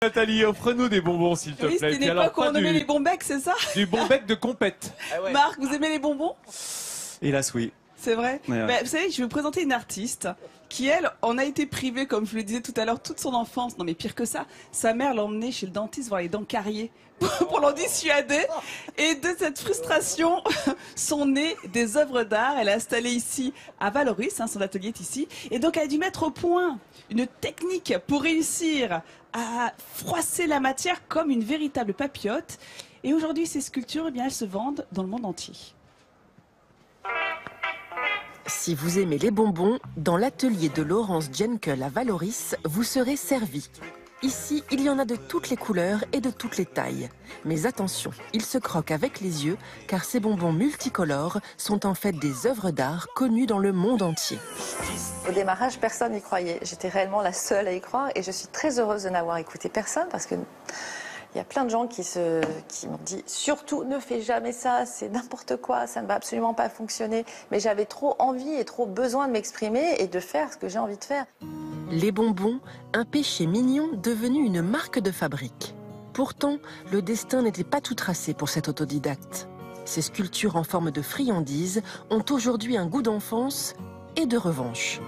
Nathalie, offre-nous des bonbons s'il te Oui, plaît. c'était une époque où on nommait les bons becs, c'est ça? Du bon bec de compète. Ah ouais. Marc, vous aimez les bonbons? Hélas, oui. C'est vrai. Ouais. Vous savez, je vais vous présenter une artiste qui, elle, en a été privée, comme je le disais tout à l'heure, toute son enfance. Non mais pire que ça, sa mère l'a emmenée chez le dentiste voir les dents carriées pour l'en dissuader. Et de cette frustration sont nées des œuvres d'art. Elle est installée ici à Valoris, son atelier est ici. Et donc elle a dû mettre au point une technique pour réussir à froisser la matière comme une véritable papillote. Et aujourd'hui, ces sculptures, eh bien, elles se vendent dans le monde entier. Si vous aimez les bonbons, dans l'atelier de Laurence Jenkel à Valoris, vous serez servi. Ici, il y en a de toutes les couleurs et de toutes les tailles. Mais attention, ils se croquent avec les yeux, car ces bonbons multicolores sont en fait des œuvres d'art connues dans le monde entier. Au démarrage, personne n'y croyait. J'étais réellement la seule à y croire et je suis très heureuse de n'avoir écouté personne parce que il y a plein de gens qui m'ont dit « Surtout, ne fais jamais ça, c'est n'importe quoi, ça ne va absolument pas fonctionner. » Mais j'avais trop envie et trop besoin de m'exprimer et de faire ce que j'ai envie de faire. Les bonbons, un péché mignon devenu une marque de fabrique. Pourtant, le destin n'était pas tout tracé pour cet autodidacte. Ces sculptures en forme de friandises ont aujourd'hui un goût d'enfance et de revanche.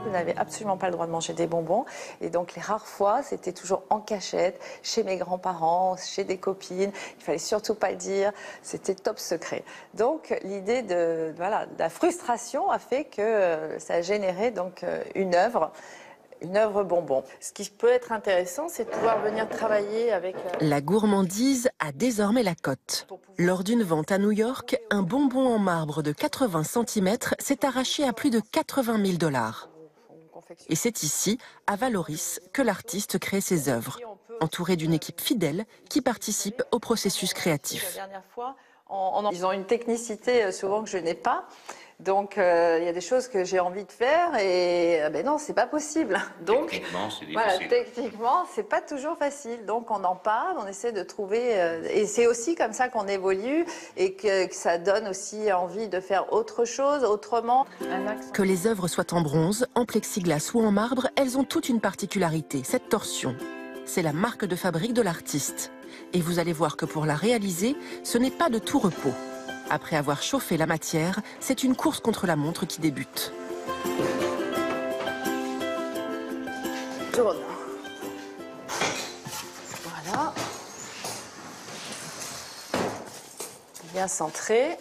Je n'avais absolument pas le droit de manger des bonbons. Et donc, les rares fois, c'était toujours en cachette, chez mes grands-parents, chez des copines. Il fallait surtout pas le dire. C'était top secret. Donc, l'idée de la frustration a fait que ça a généré donc une œuvre bonbon. Ce qui peut être intéressant, c'est de pouvoir venir travailler avec... La gourmandise a désormais la cote. Lors d'une vente à New York, un bonbon en marbre de 80 cm s'est arraché à plus de 80 000 $. Et c'est ici, à Valoris, que l'artiste crée ses œuvres, entouré d'une équipe fidèle qui participe au processus créatif. La dernière fois, ils ont une technicité souvent que je n'ai pas. Donc, il y a des choses que j'ai envie de faire et ben non, c'est pas possible. Donc, Techniquement, c'est difficile. voilà, techniquement, c'est pas toujours facile. Donc, on en parle, on essaie de trouver... et c'est aussi comme ça qu'on évolue et que ça donne aussi envie de faire autre chose, autrement. Que les œuvres soient en bronze, en plexiglas ou en marbre, elles ont toute une particularité, cette torsion. C'est la marque de fabrique de l'artiste. Et vous allez voir que pour la réaliser, ce n'est pas de tout repos. Après avoir chauffé la matière, c'est une course contre la montre qui débute. Tourne. Voilà. Bien centré.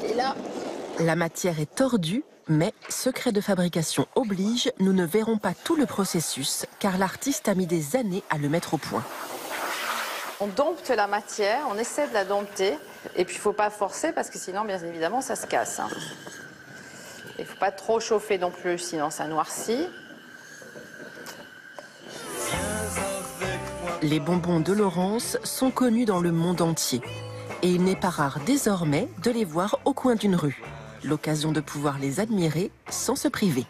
Et là, La matière est tordue, mais secret de fabrication oblige, nous ne verrons pas tout le processus, car l'artiste a mis des années à le mettre au point. on dompte la matière, on essaie de la dompter. Et puis, il ne faut pas forcer parce que sinon, bien évidemment, ça se casse. Il ne faut pas trop chauffer non plus, sinon ça noircit. Les bonbons de Laurence sont connus dans le monde entier. Et il n'est pas rare désormais de les voir au coin d'une rue. L'occasion de pouvoir les admirer sans se priver.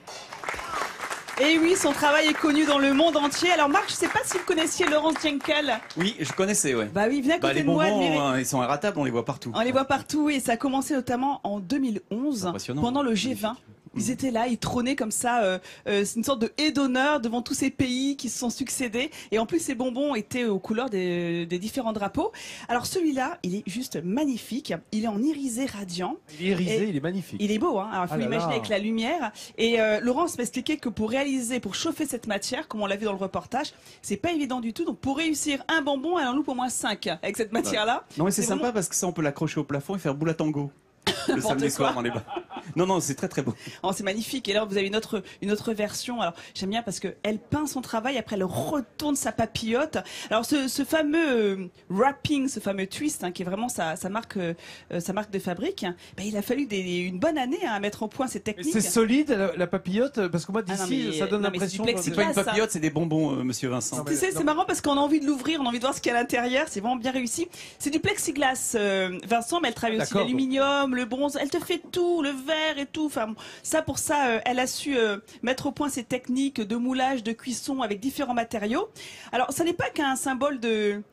Et oui, son travail est connu dans le monde entier. Alors Marc, je ne sais pas si vous connaissiez Laurence Jenkel. Oui, je connaissais, ouais. Bah oui, venez à côté Les de moi. bonbons, ils sont irratables, on les voit partout. On les voit partout et ça a commencé notamment en 2011, Impressionnant. pendant le G20. Ils étaient là, ils trônaient comme ça, c'est une sorte de haie d'honneur devant tous ces pays qui se sont succédés. Et en plus, ces bonbons étaient aux couleurs des différents drapeaux. Alors celui-là, il est juste magnifique. Il est en irisé radiant. Il est irisé, il est magnifique. Il est beau, hein. Alors, il faut l'imaginer avec la lumière. Et Laurence m'a expliqué que pour réaliser, pour chauffer cette matière, comme on l'a vu dans le reportage, c'est pas évident du tout. Donc pour réussir un bonbon, elle en loupe au moins 5 avec cette matière-là. Non, mais c'est sympa parce que ça, on peut l'accrocher au plafond et faire boule à tango. Le samedi soir dans les bars. Non, c'est très très beau. Oh, c'est magnifique. Et là, vous avez une autre version. Alors, j'aime bien parce que elle peint son travail, après elle retourne sa papillote. Alors, ce fameux wrapping, ce fameux twist, hein, qui est vraiment sa marque de fabrique, ben, il a fallu une bonne année à mettre au point ces techniques. C'est solide la papillote parce que moi d'ici, ça donne non, mais l'impression. c'est C'est pas une papillote, c'est des bonbons, monsieur Vincent. Tu sais, c'est marrant parce qu'on a envie de l'ouvrir, on a envie de voir ce qu'il y a à l'intérieur. C'est vraiment bien réussi. C'est du plexiglas, Vincent, mais elle travaille aussi l'aluminium, le bronze. Elle te fait tout, le verre et tout. Enfin, pour ça, elle a su mettre au point ses techniques de moulage, de cuisson avec différents matériaux. Alors, ça n'est pas qu'un symbole de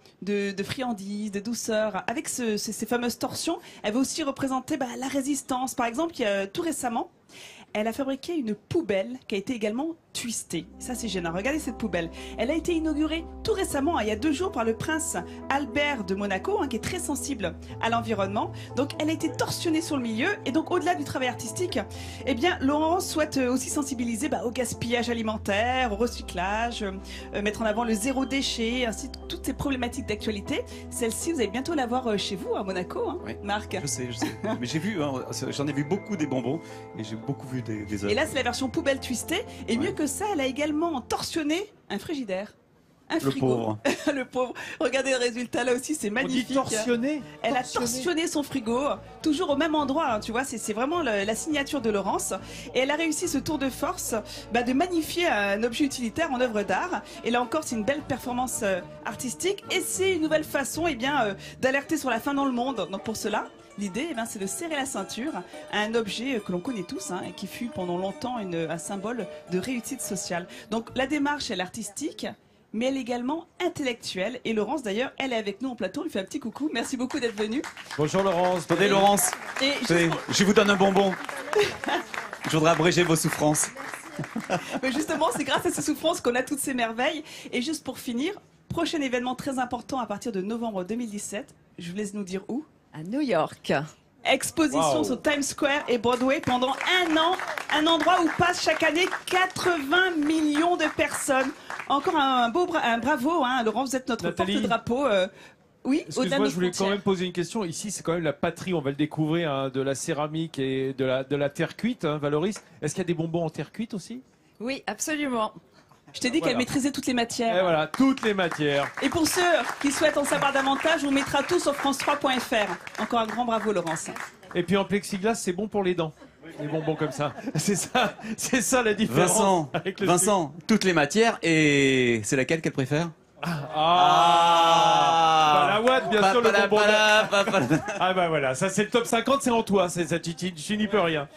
friandise, de douceur. Avec ces fameuses torsions, elle va aussi représenter la résistance. Par exemple, tout récemment, elle a fabriqué une poubelle qui a été également twistée. Ça, c'est gênant. Regardez cette poubelle. Elle a été inaugurée tout récemment, il y a 2 jours, par le prince Albert de Monaco, qui est très sensible à l'environnement. Donc, elle a été torsionnée sur le milieu. Et donc, au-delà du travail artistique, eh bien, Laurence souhaite aussi sensibiliser au gaspillage alimentaire, au recyclage, mettre en avant le zéro déchet, ainsi que toutes ces problématiques d'actualité. Celle-ci, vous allez bientôt la voir chez vous, à Monaco, Oui, Marc. Je sais. Mais j'ai vu, j'en ai vu beaucoup des bonbons et j'ai beaucoup vu des œuvres. Et là, c'est la version poubelle twistée. Et mieux que ça, elle a également torsionné un frigidaire. Un frigo. Pauvre. Le pauvre. Regardez le résultat là aussi, c'est magnifique. On dit torsionné. Elle a torsionné son frigo, toujours au même endroit, tu vois, c'est vraiment la signature de Laurence. Et elle a réussi ce tour de force de magnifier un objet utilitaire en œuvre d'art. Et là encore, c'est une belle performance artistique. Et c'est une nouvelle façon d'alerter sur la faim dans le monde. Donc pour cela, l'idée, c'est de serrer la ceinture à un objet que l'on connaît tous et qui fut pendant longtemps un symbole de réussite sociale. Donc la démarche, elle est artistique, mais elle est également intellectuelle. Et Laurence, d'ailleurs, elle est avec nous en plateau. On lui fait un petit coucou. Merci beaucoup d'être venue. Bonjour Laurence. Attendez, Laurence, Et je vous donne un bonbon. Je voudrais abréger vos souffrances. mais justement, c'est grâce à ces souffrances qu'on a toutes ces merveilles. Et juste pour finir, prochain événement très important à partir de novembre 2017. Je vous laisse nous dire où. À New York. Exposition Wow. sur Times Square et Broadway pendant 1 an. Un endroit où passent chaque année 80 millions de personnes. Encore un bravo, Laurence, vous êtes notre Nathalie. porte-drapeau. Oui, au-delà de Excuse-moi, nos je voulais quand frontières. même poser une question. Ici, c'est quand même la patrie, on va le découvrir, de la céramique et de la terre cuite, Valoris. Est-ce qu'il y a des bonbons en terre cuite aussi? Oui, absolument. Je t'ai dit Voilà. qu'elle maîtrisait toutes les matières. Et voilà, toutes les matières. Et pour ceux qui souhaitent en savoir davantage, on mettra tout sur france3.fr. Encore un grand bravo, Laurence. Et puis en plexiglas, c'est bon pour les dents. Les bonbons comme ça. C'est ça la différence. Vincent, avec le Vincent, toutes les matières, et c'est laquelle qu'elle préfère? La ouate, bien sûr, le bonbon. Papala. Ah bah voilà, ça c'est le top 50, c'est en toi, tu n'y peux rien.